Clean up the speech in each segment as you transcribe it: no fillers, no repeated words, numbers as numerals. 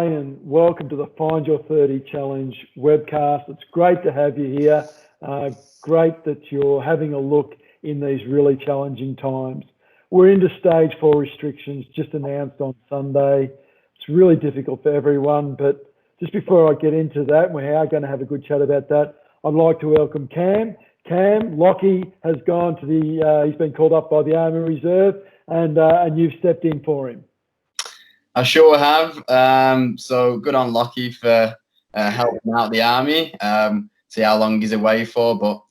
Wayne, and welcome to the Find Your 30 Challenge webcast. It's great to have you here. Great that you're having a look in these really challenging times. We're into stage 4 restrictions just announced on Sunday. It's really difficult for everyone, but just before I get into that, we are going to have a good chat about that. I'd like to welcome Cam. Cam, Lockie has gone to he's been called up by the Army Reserve, and you've stepped in for him. I sure have. So good on Lockie for helping out the Army. See how long he's away for, but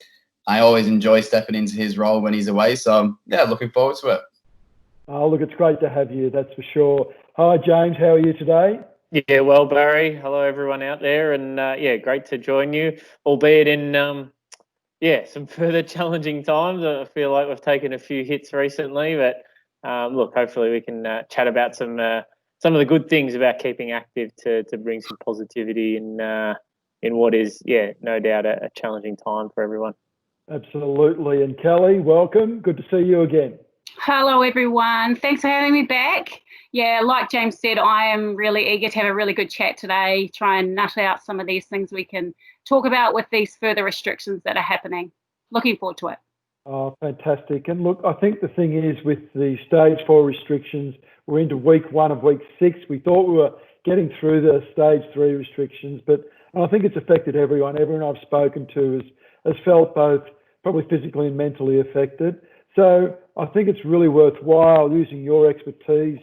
I always enjoy stepping into his role when he's away. So yeah, looking forward to it. Oh, look, it's great to have you, that's for sure. Hi, James, how are you today? Yeah, well, Barry, hello everyone out there, and yeah, great to join you, albeit in some further challenging times. I feel like we've taken a few hits recently, but look, hopefully we can chat about some of the good things about keeping active to bring some positivity in what is, no doubt a challenging time for everyone. Absolutely. And Kelly, welcome. Good to see you again. Hello, everyone. Thanks for having me back. Yeah, like James said, I am really eager to have a really good chat today, try and nut out some of these things we can talk about with these further restrictions that are happening. Looking forward to it. Oh, fantastic. And look, I think the thing is with the stage 4 restrictions, we're into week 1 of week 6. We thought we were getting through the stage 3 restrictions, but I think it's affected everyone. Everyone I've spoken to has felt both probably physically and mentally affected. So I think it's really worthwhile using your expertise,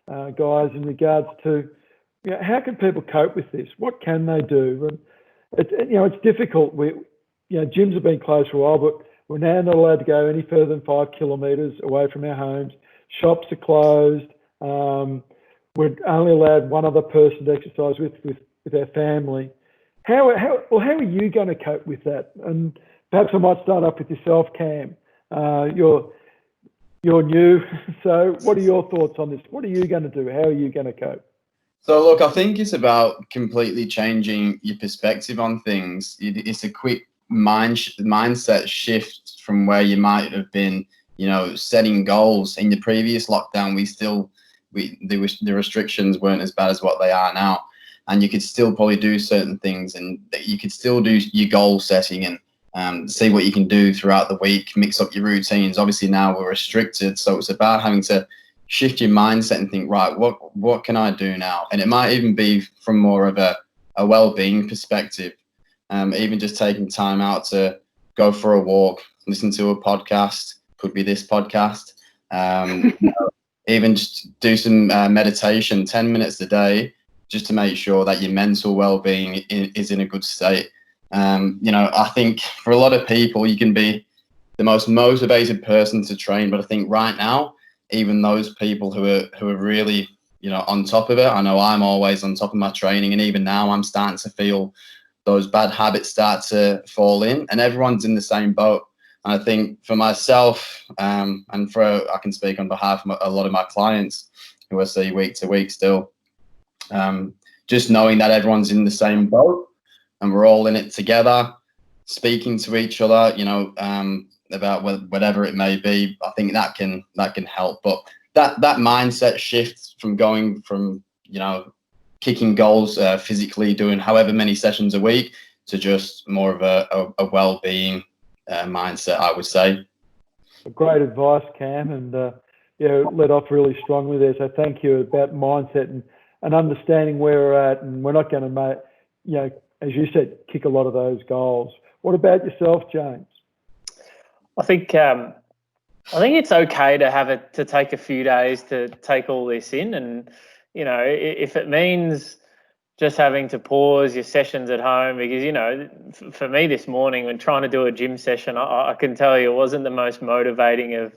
guys, in regards to how can people cope with this? What can they do? And it's difficult. Gyms have been closed for a while, but we're now not allowed to go any further than 5 kilometres away from our homes. Shops are closed. We're only allowed one other person to exercise with our family. How are you going to cope with that? And perhaps I might start off with yourself, Cam. You're new, so what are your thoughts on this? What are you going to do? How are you going to cope? So look, I think it's about completely changing your perspective on things. It's a quick mindset shift from where you might have been, setting goals. In the previous lockdown, the restrictions weren't as bad as what they are now, and you could still probably do certain things, and you could still do your goal setting and see what you can do throughout the week, mix up your routines. Obviously now we're restricted, so it's about having to shift your mindset and think, right, what can I do now? And it might even be from more of a well-being perspective. Even just taking time out to go for a walk, listen to a podcast, could be this podcast, even just do some meditation, 10 minutes a day, just to make sure that your mental well-being is in a good state. I think for a lot of people, you can be the most motivated person to train, but I think right now, even those people who are really, on top of it, I know I'm always on top of my training, and even now I'm starting to feel those bad habits start to fall in, and everyone's in the same boat. And I think for myself, and I can speak on behalf of a lot of my clients who I see week to week still, just knowing that everyone's in the same boat and we're all in it together, speaking to each other, about whatever it may be, I think that can help. But that mindset shift from going from, kicking goals physically, doing however many sessions a week, to just more of a well-being mindset, I would say. Great advice, Cam, and led off really strongly there. So thank you about mindset and understanding where we're at, and we're not going to, as you said, kick a lot of those goals. What about yourself, James? I think it's okay to take a few days to take all this in, and if it means just having to pause your sessions at home, because for me this morning when trying to do a gym session, I can tell you it wasn't the most motivating of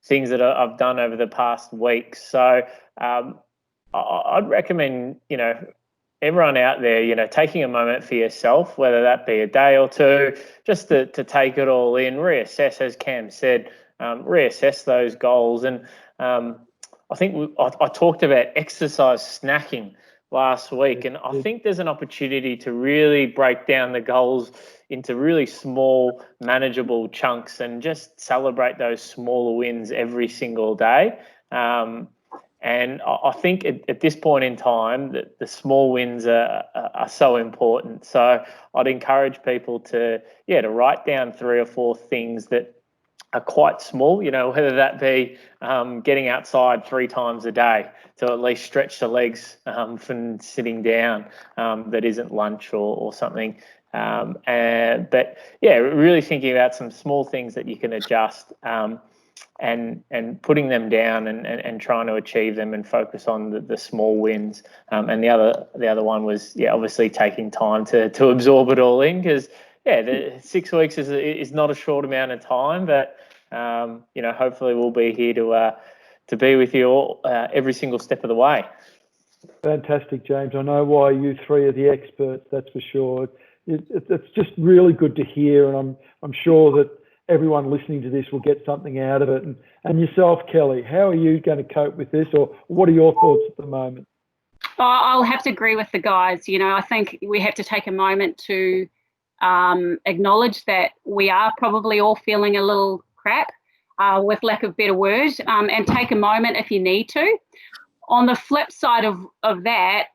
things that I've done over the past week. So I'd recommend everyone out there, taking a moment for yourself, whether that be a day or two, just to take it all in, reassess, as Cam said, reassess those goals. And I think I talked about exercise snacking last week, and I think there's an opportunity to really break down the goals into really small, manageable chunks and just celebrate those smaller wins every single day. And I think at this point in time that the small wins are so important. So I'd encourage people to write down 3 or 4 things that are quite small, whether that be getting outside 3 times a day to at least stretch the legs from sitting down, that isn't lunch or something. But really thinking about some small things that you can adjust, and putting them down and trying to achieve them and focus on the small wins. And the other one was obviously taking time to absorb it all in, because the 6 weeks is not a short amount of time, but hopefully we'll be here to be with you all every single step of the way. Fantastic, James. I know why you 3 are the experts, that's for sure. It's just really good to hear, and I'm sure that everyone listening to this will get something out of it. And yourself, Kelly, how are you going to cope with this, or what are your thoughts at the moment? I'll have to agree with the guys. I think we have to take a moment to acknowledge that we are probably all feeling a little crap, with lack of better word, and take a moment if you need to. On the flip side of that,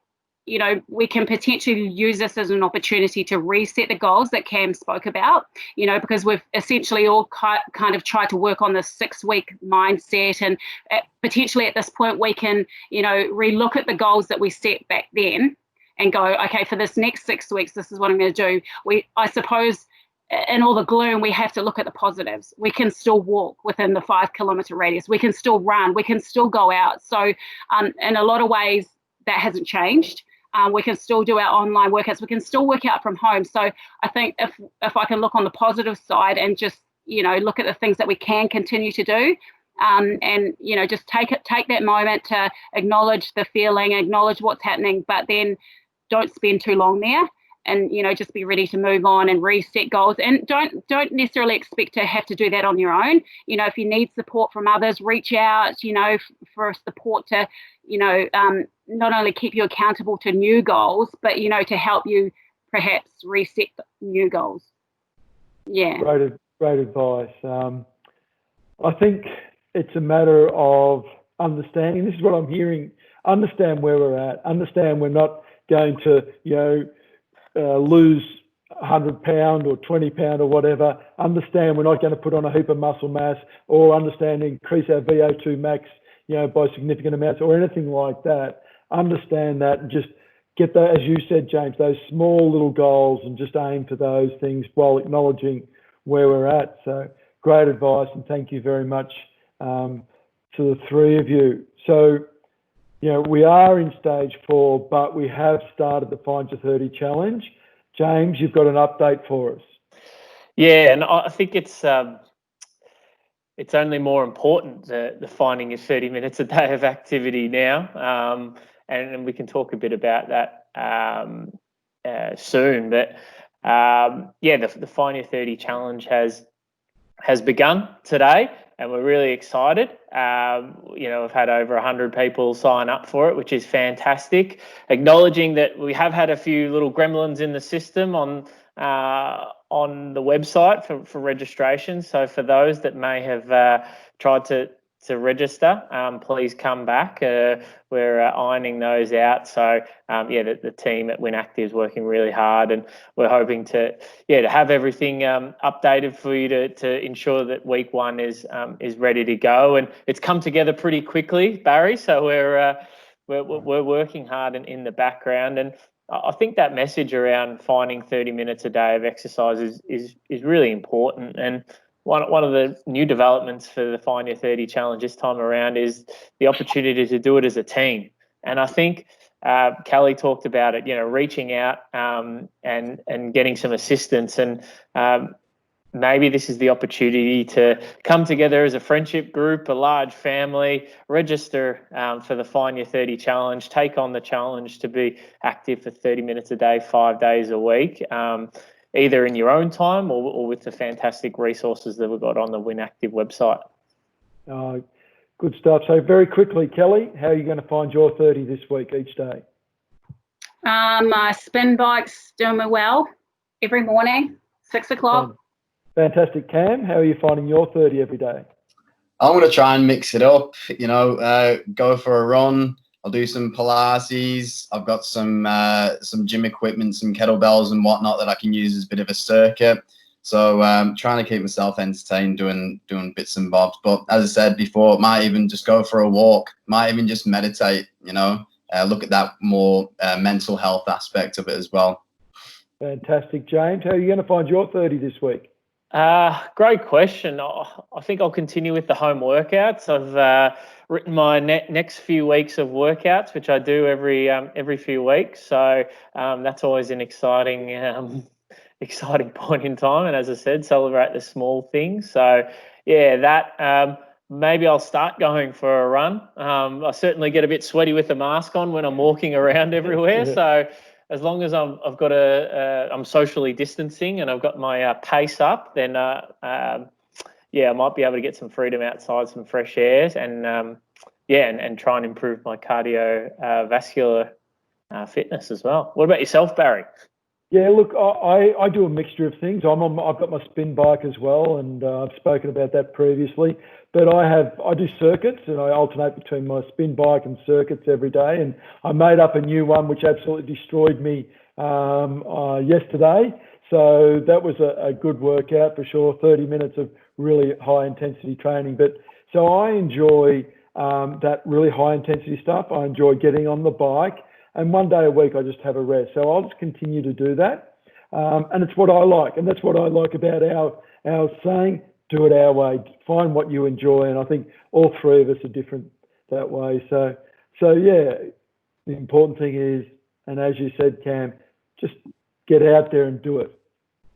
we can potentially use this as an opportunity to reset the goals that Cam spoke about, because we've essentially all kind of tried to work on this 6-week mindset, and potentially at this point we can, relook at the goals that we set back then and go, okay, for this next 6 weeks, this is what I'm going to do. I suppose in all the gloom, we have to look at the positives. We can still walk within the 5-kilometre radius. We can still run. We can still go out. So in a lot of ways, that hasn't changed. We can still do our online workouts. We can still work out from home. So I think if I can look on the positive side and just, look at the things that we can continue to do, and, just take that moment to acknowledge the feeling, acknowledge what's happening, but then don't spend too long there, and, just be ready to move on and reset goals. And don't necessarily expect to have to do that on your own. If you need support from others, reach out, for support to, not only keep you accountable to new goals, but, to help you perhaps reset new goals. Yeah. Great advice. I think it's a matter of understanding. This is what I'm hearing. Understand where we're at. Understand we're not going to, lose 100 pound or 20 pound or whatever. Understand we're not going to put on a heap of muscle mass, or understand increase our VO2 max, by significant amounts or anything like that. Understand that and just get that, as you said, James, those small little goals, and just aim for those things while acknowledging where we're at. So great advice, and thank you very much to the 3 of you. So, we are in stage 4, but we have started the FY30 challenge. James, you've got an update for us. Yeah, and I think it's only more important, the finding your 30 minutes a day of activity now, and we can talk a bit about that soon. But the Find Your 30 challenge has begun today, and we're really excited. We've had over 100 people sign up for it, which is fantastic. Acknowledging that we have had a few little gremlins in the system on the website for registration. So for those that may have tried to register, please come back. We're ironing those out. So the team at WinActive is working really hard, and we're hoping to have everything updated for you to ensure that week 1 is ready to go. And it's come together pretty quickly, Barry. So we're working hard in the background, and I think that message around finding 30 minutes a day of exercise is really important. And one of the new developments for the Find Your 30 challenge this time around is the opportunity to do it as a team. And I think Kelly talked about it, reaching out and getting some assistance. And maybe this is the opportunity to come together as a friendship group, a large family, register for the Find Your 30 challenge, take on the challenge to be active for 30 minutes a day, 5 days a week, either in your own time or with the fantastic resources that we've got on the WinActive website. Good stuff. So very quickly, Kelly, how are you going to find your 30 this week each day? My spin bike's doing me well every morning, 6 o'clock. Fantastic. Cam, how are you finding your 30 every day? I'm going to try and mix it up, go for a run. I'll do some Pilates. I've got some gym equipment, some kettlebells and whatnot that I can use as a bit of a circuit. So trying to keep myself entertained, doing bits and bobs. But as I said before, might even just go for a walk, might even just meditate, look at that more mental health aspect of it as well. Fantastic. James, how are you going to find your 30 this week? Great question. I think I'll continue with the home workouts. I've written my next few weeks of workouts, which I do every few weeks. So that's always an exciting point in time. And as I said, celebrate the small things. So yeah, that maybe I'll start going for a run. I certainly get a bit sweaty with the mask on when I'm walking around everywhere. Yeah. So as long as I'm socially distancing and I've got my pace up, then I might be able to get some freedom outside, some fresh air, and try and improve my cardiovascular fitness as well. What about yourself, Barry? Yeah, look, I do a mixture of things. I've got my spin bike as well, and I've spoken about that previously. But I do circuits, and I alternate between my spin bike and circuits every day. And I made up a new one which absolutely destroyed me yesterday. So that was a good workout for sure. 30 minutes of really high intensity training. But so I enjoy that really high intensity stuff. I enjoy getting on the bike. And one day a week, I just have a rest. So I'll just continue to do that. And it's what I like. And that's what I like about our saying, do it our way. Find what you enjoy. And I think all three of us are different that way. So yeah, the important thing is, and as you said, Cam, just get out there and do it.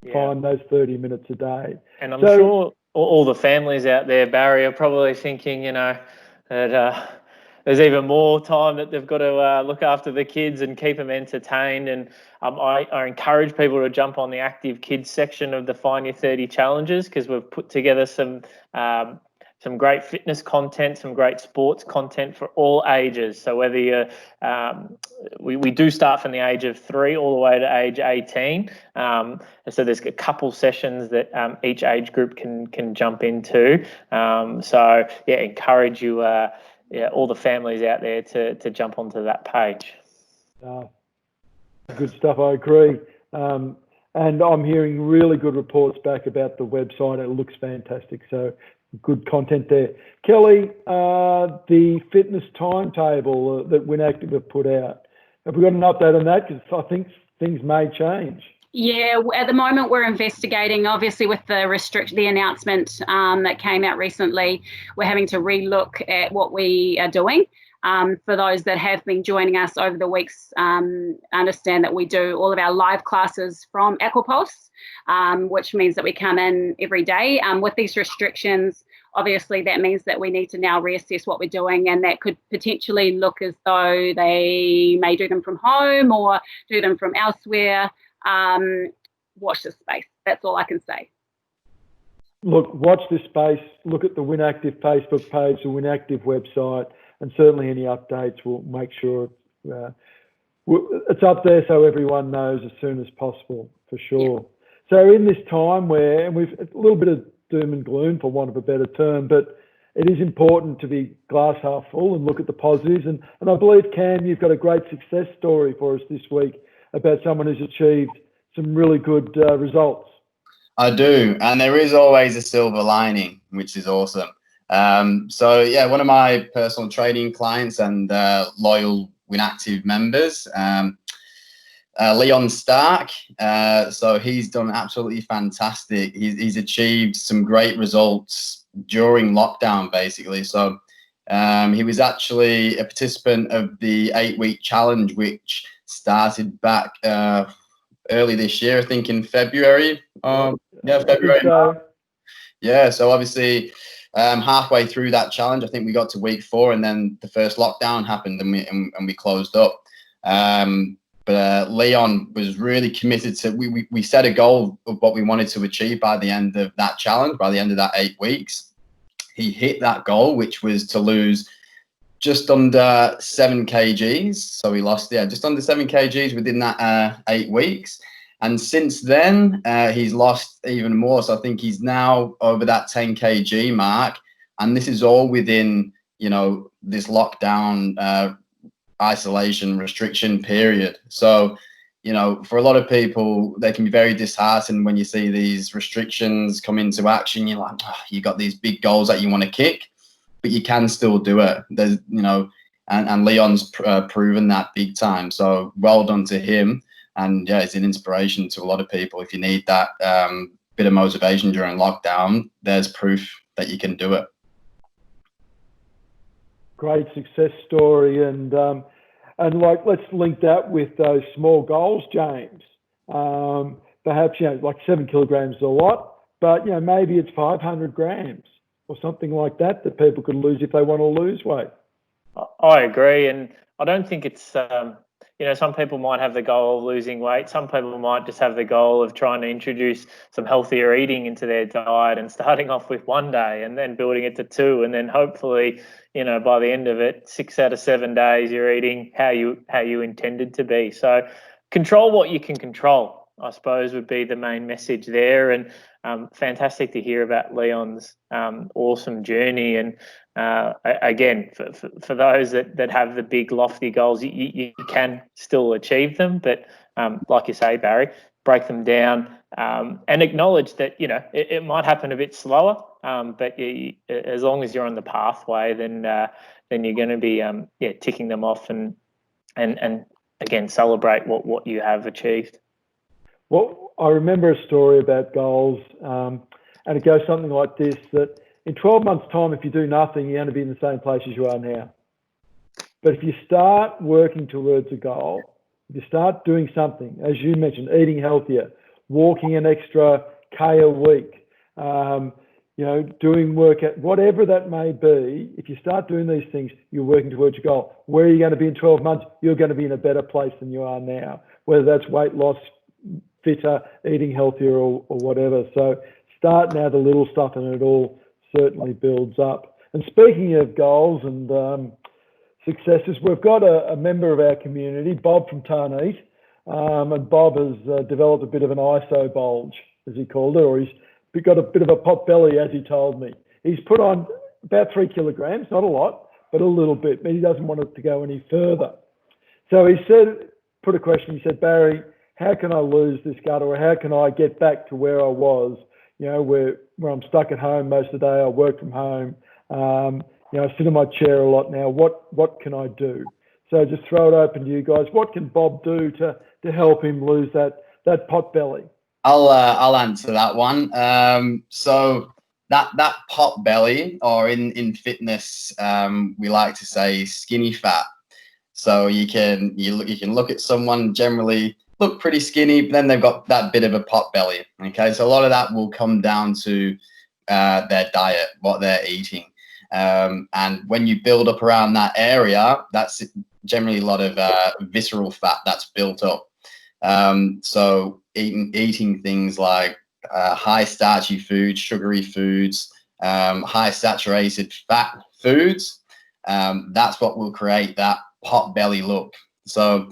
Yeah. Find those 30 minutes a day. And I'm sure all the families out there, Barry, are probably thinking, that there's even more time that they've got to look after the kids and keep them entertained. And I encourage people to jump on the active kids section of the Find Your 30 challenges, because we've put together some great fitness content, some great sports content for all ages. So whether you're, we do start from the age of 3 all the way to age 18. So there's a couple sessions that each age group can jump into. So yeah, encourage you. All the families out there to jump onto that page. Good stuff, I agree. And I'm hearing really good reports back about the website. It looks fantastic. So good content there. Kelly, the fitness timetable that WinActive have put out, have we got an update on that? Because I think things may change. Yeah, at the moment we're investigating, obviously with the announcement that came out recently, we're having to relook at what we are doing. For those that have been joining us over the weeks, understand that we do all of our live classes from Aquapulse, which means that we come in every day. With these restrictions, obviously that means that we need to now reassess what we're doing, and that could potentially look as though they may do them from home or do them from elsewhere. Watch this space. That's all I can say. Look, watch this space. Look at the WinActive Facebook page, the WinActive website, and certainly any updates, we'll make sure it's up there so everyone knows as soon as possible, for sure. Yeah. So in this time where, and we've a little bit of doom and gloom, for want of a better term, but it is important to be glass half full and look at the positives. And I believe, Cam, you've got a great success story for us this week about someone who's achieved some really good results. I do, and there is always a silver lining, which is awesome. So yeah, one of my personal training clients and loyal WinActive members, Leon Stark. So he's done absolutely fantastic. He's achieved some great results during lockdown, basically. So he was actually a participant of the 8-week challenge, which started back early this year, I think in February. February. Yeah, so obviously halfway through that challenge, I think we got to week 4, and then the first lockdown happened, and we closed up. But Leon was really committed to. We set a goal of what we wanted to achieve by the end of that challenge, by the end of that 8 weeks. He hit that goal, which was to lose just under 7 kgs. So he lost, just under 7 kgs within that 8 weeks. And since then, he's lost even more. So I think he's now over that 10 kg mark. And this is all within, this lockdown, isolation, restriction period. So, for a lot of people, they can be very disheartened when you see these restrictions come into action. You're like, you got these big goals that you want to kick, but you can still do it. There's, and Leon's proven that big time. So well done to him. And yeah, it's an inspiration to a lot of people. If you need that bit of motivation during lockdown, there's proof that you can do it. Great success story, and let's link that with those small goals, James. Perhaps, like 7 kilograms is a lot, but, maybe it's 500 grams or something like that people could lose if they want to lose weight. I agree. And I don't think it's, some people might have the goal of losing weight. Some people might just have the goal of trying to introduce some healthier eating into their diet and starting off with 1 day and then building it to 2. And then hopefully, by the end of it, 6 out of 7 days, you're eating how you intended to be. So control what you can control, I suppose, would be the main message there. And fantastic to hear about Leon's awesome journey. And again, for those that have the big lofty goals, you can still achieve them. But like you say, Barry, break them down and acknowledge that, it might happen a bit slower. But as long as you're on the pathway, then you're going to be ticking them off and again, celebrate what you have achieved. Well, I remember a story about goals, and it goes something like this, that in 12 months' time, if you do nothing, you're going to be in the same place as you are now. But if you start working towards a goal, if you start doing something, as you mentioned, eating healthier, walking an extra K a week, doing workout, whatever that may be, if you start doing these things, you're working towards your goal. Where are you going to be in 12 months? You're going to be in a better place than you are now, whether that's weight loss, fitter, eating healthier, or whatever. So start now the little stuff, and it all certainly builds up. And speaking of goals and successes, we've got a member of our community, Bob from Tarneet, and Bob has developed a bit of an ISO bulge, as he called it, or he's got a bit of a pot belly, as he told me. He's put on about 3 kilograms, not a lot, but a little bit, but he doesn't want it to go any further. So he put a question, he said, Barry, how can I lose this gut, or how can I get back to where I was, where I'm stuck at home most of the day, I work from home, I sit in my chair a lot now, what can I do? So just throw it open to you guys. What can Bob do to help him lose that pot belly? I'll answer that one. So that pot belly, or in fitness, we like to say skinny fat. So you can look at someone generally look pretty skinny, but then they've got that bit of a pot belly. Okay, so a lot of that will come down to their diet, what they're eating, and when you build up around that area, that's generally a lot of visceral fat that's built up. So eating things like high starchy foods, sugary foods, high saturated fat foods, that's what will create that pot belly look. So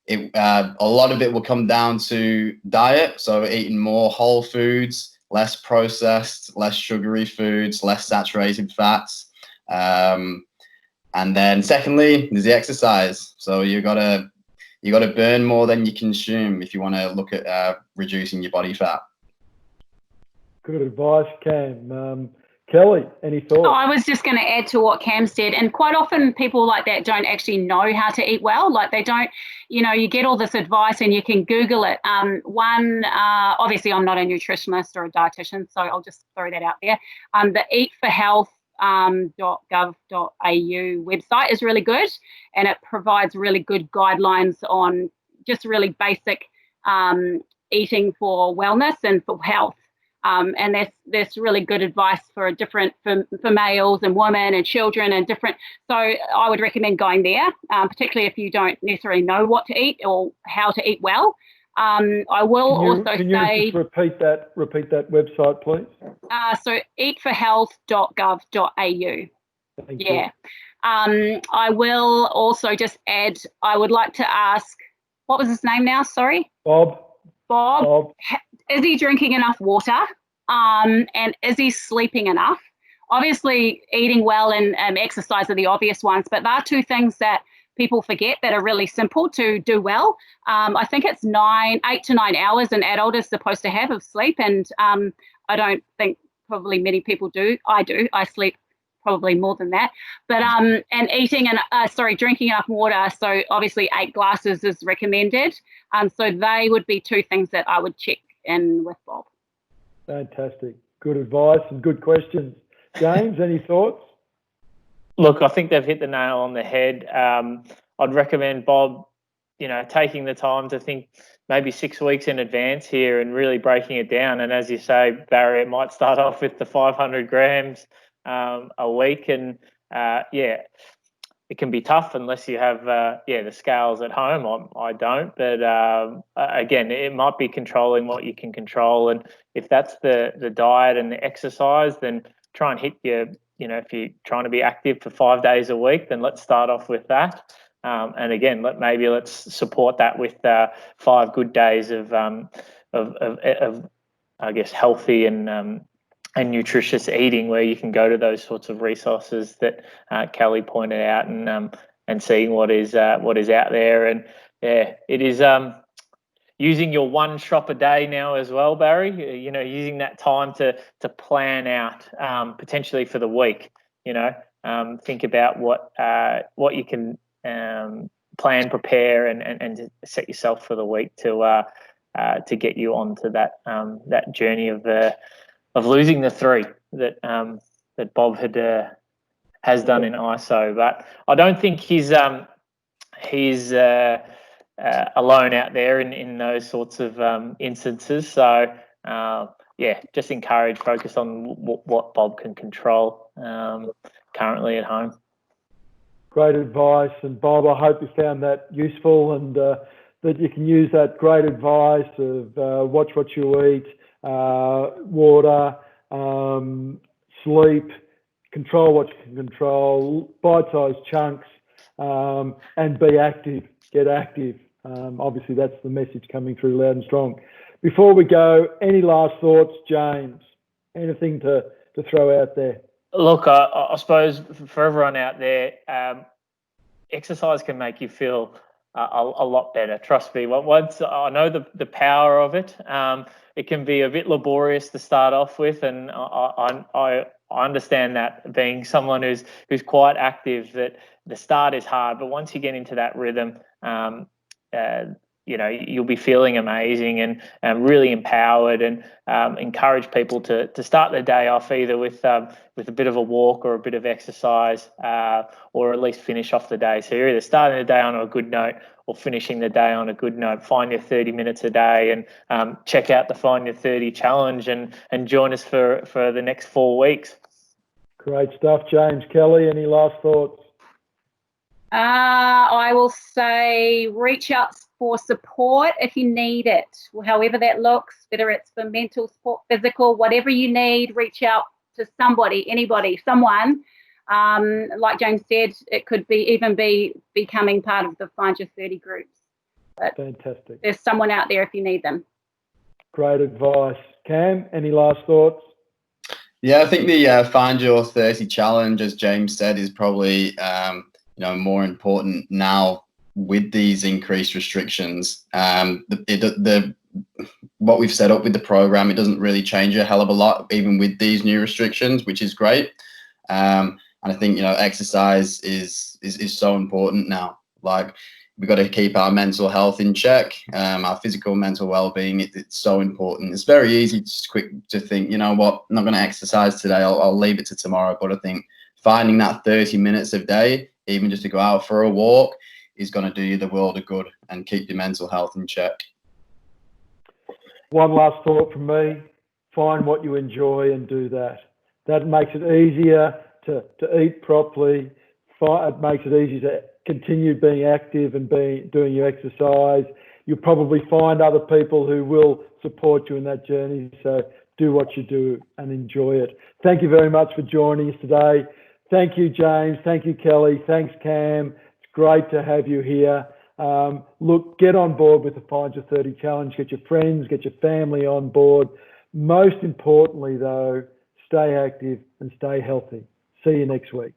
a lot of it will come down to diet. So eating more whole foods, less processed, less sugary foods, less saturated fats. And then secondly, there's the exercise. So you got to burn more than you consume if you want to look at reducing your body fat. Good advice, Cam. Kelly, any thoughts? I was just going to add to what Cam said. And quite often people like that don't actually know how to eat well. Like they don't, you get all this advice and you can Google it. Obviously I'm not a nutritionist or a dietitian, so I'll just throw that out there. The eatforhealth.gov.au website is really good, and it provides really good guidelines on just really basic eating for wellness and for health. And that's really good advice for males and women and children and different. So I would recommend going there, particularly if you don't necessarily know what to eat or how to eat well. I will Can you just repeat that website, please? So eatforhealth.gov.au. Yeah. I will also just add, I would like to ask, what was his name now? Sorry. Bob. Is he drinking enough water? And is he sleeping enough? obviously eating well and exercise are the obvious ones, but there are two things that people forget that are really simple to do well. I think it's 8 to 9 hours an adult is supposed to have of sleep, and I don't think probably many people do. I do. I sleep probably more than that. But and drinking enough water. So obviously 8 glasses is recommended. So they would be two things that I would check in with Bob. Fantastic. Good advice and good questions. James, any thoughts? Look, I think they've hit the nail on the head. I'd recommend Bob, taking the time to think maybe 6 weeks in advance here and really breaking it down. And as you say, Barry, it might start off with the 500 grams a week. And it can be tough unless you have, the scales at home. I don't. But again, it might be controlling what you can control. And if that's the diet and the exercise, then try and hit your, if you're trying to be active for 5 days a week, then let's start off with that. And again, let's support that with 5 good days of I guess healthy and nutritious eating, where you can go to those sorts of resources that Kelly pointed out, and seeing what is out there. And it is using your one shop a day now as well, Barry. Using that time to plan out potentially for the week. Think about what you can plan, prepare, and set yourself for the week to get you onto that journey of losing the 3 that Bob has done in ISO. But I don't think he's alone out there in those sorts of instances. So just focus on what Bob can control currently at home. Great advice. And Bob, I hope you found that useful, and that you can use that great advice of watch what you eat, water, sleep, control what you can control, bite-sized chunks, and be active, get active. Obviously, that's the message coming through loud and strong. Before we go, any last thoughts, James? Anything to throw out there? Look, I suppose for everyone out there, exercise can make you feel a lot better. Trust me. Once I know the power of it, it can be a bit laborious to start off with, and I understand that, being someone who's quite active, that the start is hard, but once you get into that rhythm, you'll be feeling amazing and really empowered, and encourage people to start their day off either with a bit of a walk or a bit of exercise, or at least finish off the day. So you're either starting the day on a good note or finishing the day on a good note. Find your 30 minutes a day, and check out the Find Your 30 challenge, and join us for the next 4 weeks. Great stuff, James. Kelly, any last thoughts? I will say reach out for support if you need it, however that looks, whether it's for mental support, physical, whatever you need, reach out to somebody, anybody, someone. Like James said, it could even be becoming part of the Find Your 30 groups. But fantastic. There's someone out there if you need them. Great advice. Cam, any last thoughts? Yeah, I think the Find Your 30 challenge, as James said, is probably more important now with these increased restrictions. What we've set up with the program, it doesn't really change a hell of a lot, even with these new restrictions, which is great. And I think exercise is so important now. Like, we've got to keep our mental health in check, our physical, mental well-being. It's so important. It's very easy to think, you know what, I'm not going to exercise today. I'll leave it to tomorrow. But I think finding that 30 minutes a day, even just to go out for a walk, is going to do you the world of good and keep your mental health in check. One last thought from me: find what you enjoy and do that. That makes it easier to eat properly. It makes it easier to continue being active and doing your exercise. You'll probably find other people who will support you in that journey. So do what you do and enjoy it. Thank you very much for joining us today. Thank you, James. Thank you, Kelly. Thanks, Cam. It's great to have you here. Look, get on board with the Find Your 30 challenge. Get your friends, get your family on board. Most importantly, though, stay active, and stay healthy. See you next week.